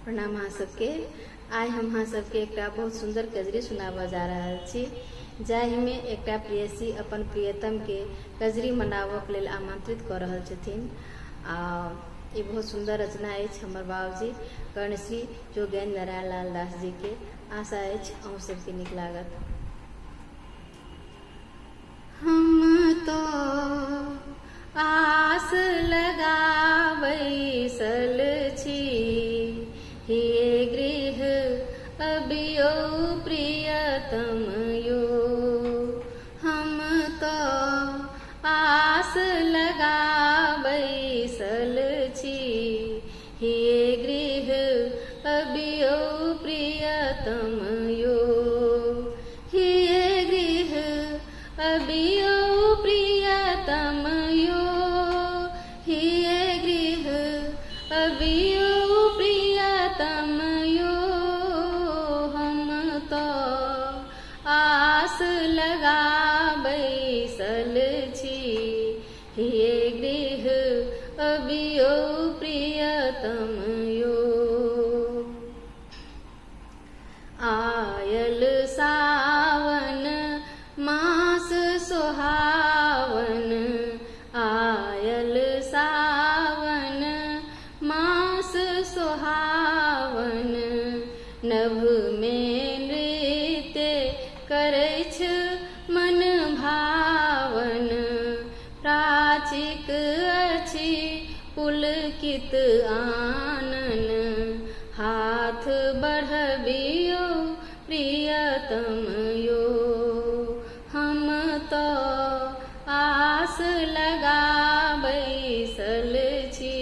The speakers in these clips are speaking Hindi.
प्रणाम अहाँ सबके। आइ हम अहाँ सबके एकटा बहुत सुंदर कजरी सुनाबऽ जा रहल छी, जाहिमे एकटा प्रेयसी अपन प्रियतम के कजरी मनाबऽ के लेल आमंत्रित कऽ रहल छथिन। ई बहुत सुंदर रचना अछि हमर बाबूजी कर्णश्री जोगेन्द्र नारायण लाल दास जी के। आशा अछि अहूँ सबके नीक लागत। हम तो आस लगा बैसल छी, हे गृह अबियो प्रियतम यो। हम तो आस लगा बैसल छी, हे गृह अबियो प्रियतम यो। हे गृह अबियो प्रियतम यो, हे गृह अबियो प्रियतम यो। हम तो आस लगा बैसल छी, हे गृह अबियो प्रियतम यो। आयल सावन मास सुहावन, आयल सावन मास सुहावन। नभ में नृत्य करैछ मन भावन, प्राचिक अछि पुलकित आनन। हाथ बढ़बियो प्रियतम यो, हम तो आस लगा बैसल छी,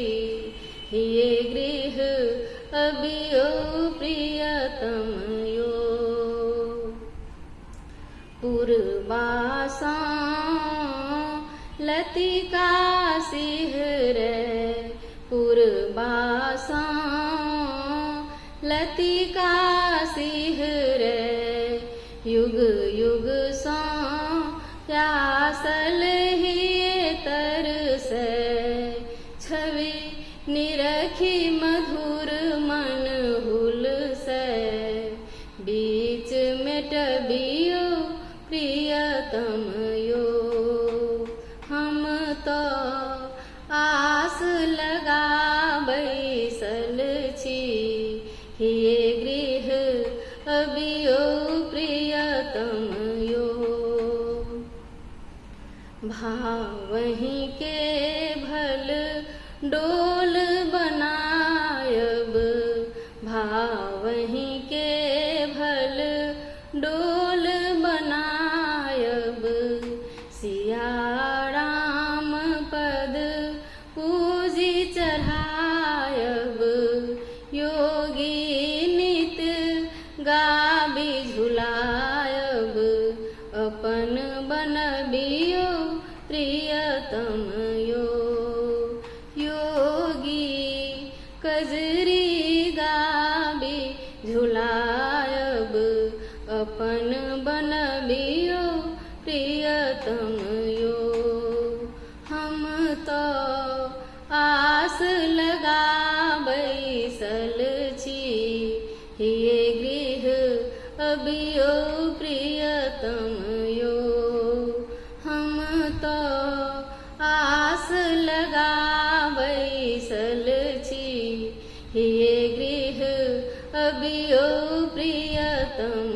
हे गृह अबियो प्रियतम यो। पूर्वासा लतिका सिहरै, पूर्वासा लतिका सिहरै। युग युग सा प्यासल हिये तरसै, छवि निरखी मधुर मन हुलसै। बीच में टबियो प्रियतम यो, हम तो आस लगा बैसल छी, हे गृह अबियो प्रियतम यो। भावहि के भल डोल बनायब, भावहि के भल डोल बनायब। सिया राम पद पूजी चढ़ायब, योगी नित गाबी झुलायब। अपन बनबियो प्रियतम यो, योगी कजरी गाबी झुलायब। अपन बनबियो प्रियतम यो, हम तो आस लगा बैसल छी, हे गृह अबियो प्रियतम यो। हम तो आस लगा बैसल छी, हे गृह अबियो प्रियतम